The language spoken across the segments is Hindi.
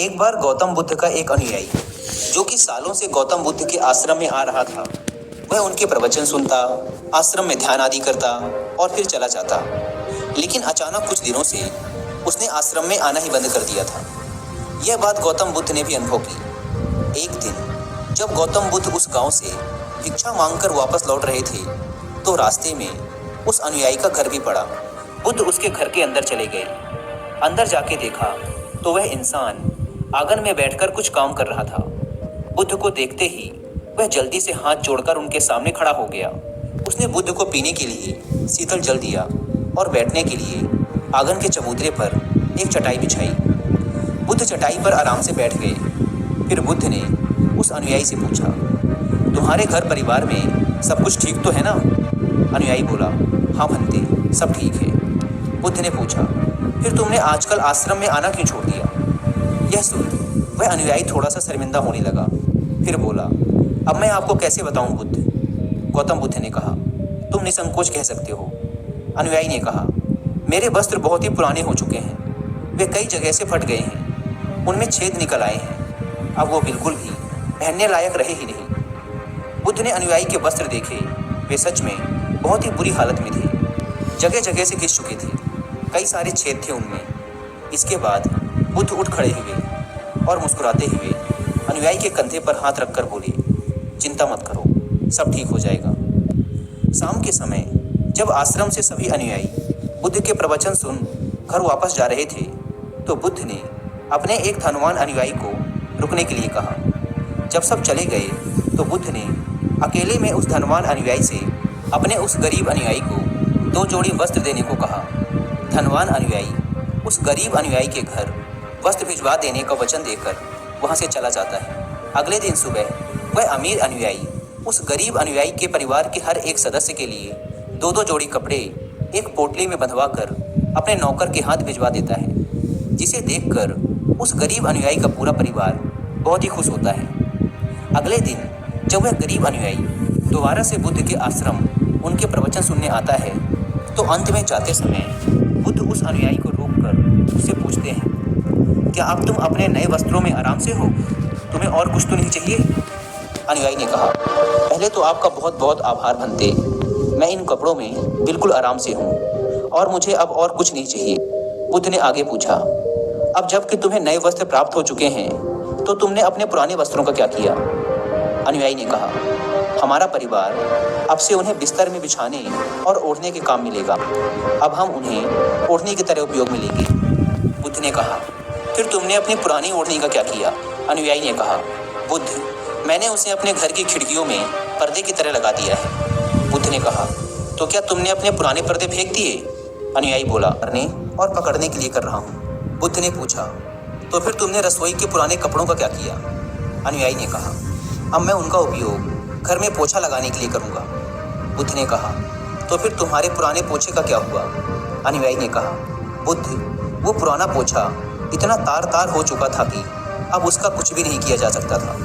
एक बार गौतम बुद्ध का एक अनुयायी जो कि सालों से गौतम बुद्ध के आश्रम में आ रहा था, वह उनके प्रवचन सुनता, आश्रम में ध्यान आदि करता और फिर चला जाता। लेकिन अचानक कुछ दिनों से उसने आश्रम में आना ही बंद कर दिया था। यह बात गौतम बुद्ध ने भी अनुभव की। एक दिन जब गौतम बुद्ध उस गांव से भिक्षा मांगकर वापस लौट रहे थे, तो रास्ते में उस अनुयायी का घर भी पड़ा। बुद्ध उसके घर के अंदर चले गए। अंदर जाके देखा तो वह इंसान आंगन में बैठकर कुछ काम कर रहा था। बुद्ध को देखते ही वह जल्दी से हाथ जोड़कर उनके सामने खड़ा हो गया। उसने बुद्ध को पीने के लिए शीतल जल दिया और बैठने के लिए आंगन के चबूतरे पर एक चटाई बिछाई। बुद्ध चटाई पर आराम से बैठ गए। फिर बुद्ध ने उस अनुयायी से पूछा, तुम्हारे घर परिवार में सब कुछ ठीक तो है ना? अनुयायी बोला, हाँ भंते, सब ठीक है। बुद्ध ने पूछा, फिर तुमने आजकल आश्रम में आना क्यों छोड़ दिया? यह सुन वह अनुयायी थोड़ा सा शर्मिंदा होने लगा। फिर बोला, अब मैं आपको कैसे बताऊं बुद्ध? गौतम बुद्ध ने कहा, तुम निसंकोच कह सकते हो। अनुयायी ने कहा, मेरे वस्त्र बहुत ही पुराने हो चुके हैं, वे कई जगह से फट गए हैं, उनमें छेद निकल आए हैं, अब वो बिल्कुल भी पहनने लायक रहे ही नहीं। बुद्ध ने अनुयायी के वस्त्र देखे, वे सच में बहुत ही बुरी हालत में थे, जगह जगह से घिस चुके थे, कई सारे छेद थे उनमें। इसके बाद बुद्ध उठ खड़े हुए और मुस्कुराते हुए अनुयायी के कंधे पर हाथ रखकर बोले, चिंता मत करो, सब ठीक हो जाएगा। शाम के समय जब आश्रम से सभी अनुयायी बुद्ध के प्रवचन सुन घर वापस जा रहे थे, तो बुद्ध ने अपने एक धनवान अनुयायी को रुकने के लिए कहा। जब सब चले गए तो बुद्ध ने अकेले में उस धनवान अनुयायी से अपने उस गरीब अनुयायी को 2 जोड़ी वस्त्र देने को कहा। धनवान अनुयायी उस गरीब अनुयायी के घर वस्त्र भिजवा देने का वचन देकर वहां से चला जाता है। अगले दिन सुबह वह अमीर अनुयायी उस गरीब अनुयायी के परिवार के हर एक सदस्य के लिए 2-2 जोड़ी कपड़े एक पोटली में बंधवा कर अपने नौकर के हाथ भिजवा देता है, जिसे देखकर उस गरीब अनुयायी का पूरा परिवार बहुत ही खुश होता है। अगले दिन जब वह गरीब अनुयायी दोबारा से बुद्ध के आश्रम उनके प्रवचन सुनने आता है, तो अंत में जाते समय बुद्ध उस अनुयायी को रोककर उससे पूछते हैं, क्या अब तुम अपने नए वस्त्रों में आराम से हो? तुम्हें और कुछ तो नहीं चाहिए? अनुयायी ने कहा, पहले तो आपका बहुत बहुत आभार भंते, मैं इन कपड़ों में बिल्कुल आराम से हूँ और मुझे अब और कुछ नहीं चाहिए। बुद्ध ने आगे पूछा, अब जबकि तुम्हें नए वस्त्र प्राप्त हो चुके हैं, तो तुमने अपने पुराने वस्त्रों का क्या किया? अनुयायी ने कहा, हमारा परिवार अब से उन्हें बिस्तर में बिछाने और ओढ़ने के काम मिलेगा, अब हम उन्हें ओढ़ने की तरह उपयोग में लेंगे। बुद्ध ने कहा, फिर तुमने अपनी पुरानी ओढ़नी का क्या किया? अनुयायी ने कहा, बुद्ध, मैंने उसे अपने घर की खिड़कियों में पर्दे की तरह लगा दिया है। बुद्ध ने कहा, तो क्या तुमने अपने पुराने पर्दे फेंक दिए? अनुयायी बोला, करने और पकड़ने के लिए कर रहा हूँ। बुद्ध ने पूछा, तो फिर तुमने रसोई के पुराने कपड़ों का क्या किया? अनुयायी ने कहा, अब मैं उनका उपयोग घर में पोछा लगाने के लिए करूँगा। बुद्ध ने कहा, तो फिर तुम्हारे पुराने पोछे का क्या हुआ? अनुयायी ने कहा, बुद्ध, वो पुराना पोछा इतना तार तार हो चुका था कि अब उसका कुछ भी नहीं किया जा सकता था,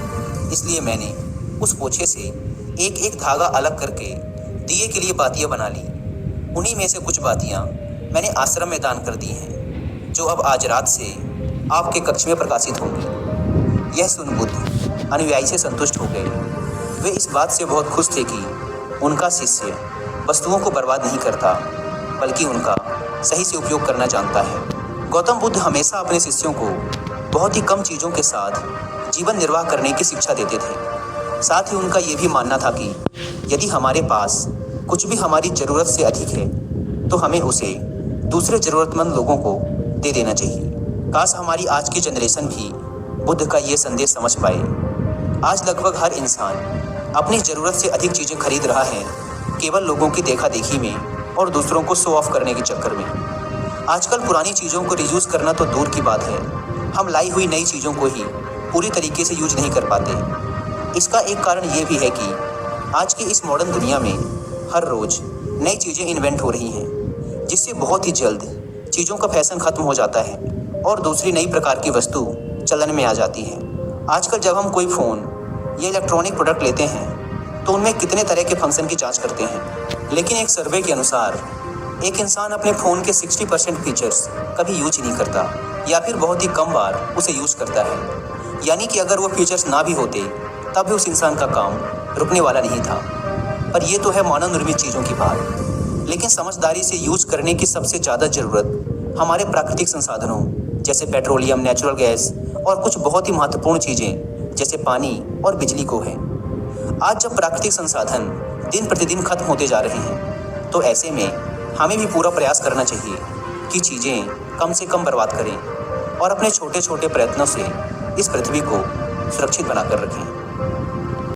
इसलिए मैंने उस पोछे से एक एक धागा अलग करके दिए के लिए बातियाँ बना ली। उन्हीं में से कुछ बातियाँ मैंने आश्रम में दान कर दी हैं, जो अब आज रात से आपके कक्ष में प्रकाशित होंगी। यह सुन बुद्ध अनुयायी से संतुष्ट हो गए। वे इस बात से बहुत खुश थे कि उनका शिष्य वस्तुओं को बर्बाद नहीं करता, बल्कि उनका सही से उपयोग करना जानता है। गौतम बुद्ध हमेशा अपने शिष्यों को बहुत ही कम चीज़ों के साथ जीवन निर्वाह करने की शिक्षा देते थे। साथ ही उनका ये भी मानना था कि यदि हमारे पास कुछ भी हमारी ज़रूरत से अधिक है, तो हमें उसे दूसरे ज़रूरतमंद लोगों को दे देना चाहिए। काश हमारी आज की जनरेशन भी बुद्ध का ये संदेश समझ पाए। आज लगभग हर इंसान अपनी ज़रूरत से अधिक चीज़ें खरीद रहा है, केवल लोगों की देखा देखी में और दूसरों को शो ऑफ करने के चक्कर में। आजकल पुरानी चीज़ों को रीयूज़ करना तो दूर की बात है, हम लाई हुई नई चीज़ों को ही पूरी तरीके से यूज नहीं कर पाते। इसका एक कारण ये भी है कि आज की इस मॉडर्न दुनिया में हर रोज़ नई चीज़ें इन्वेंट हो रही हैं, जिससे बहुत ही जल्द चीज़ों का फैशन ख़त्म हो जाता है और दूसरी नई प्रकार की वस्तु चलन में आ जाती है। आजकल जब हम कोई फ़ोन या इलेक्ट्रॉनिक प्रोडक्ट लेते हैं, तो उनमें कितने तरह के फंक्शन की जांच करते हैं, लेकिन एक सर्वे के अनुसार एक इंसान अपने फ़ोन के 60% फीचर्स कभी यूज नहीं करता या फिर बहुत ही कम बार उसे यूज करता है। यानी कि अगर वो फीचर्स ना भी होते तब भी उस इंसान का काम रुकने वाला नहीं था। पर ये तो है मानव निर्मित चीज़ों की बात। लेकिन समझदारी से यूज करने की सबसे ज़्यादा ज़रूरत हमारे प्राकृतिक संसाधनों जैसे पेट्रोलियम, नेचुरल गैस और कुछ बहुत ही महत्वपूर्ण चीज़ें जैसे पानी और बिजली को है। आज जब प्राकृतिक संसाधन दिन प्रतिदिन खत्म होते जा रहे हैं तो ऐसे में हमें भी पूरा प्रयास करना चाहिए कि चीज़ें कम से कम बर्बाद करें और अपने छोटे छोटे प्रयत्नों से इस पृथ्वी को सुरक्षित बनाकर रखें।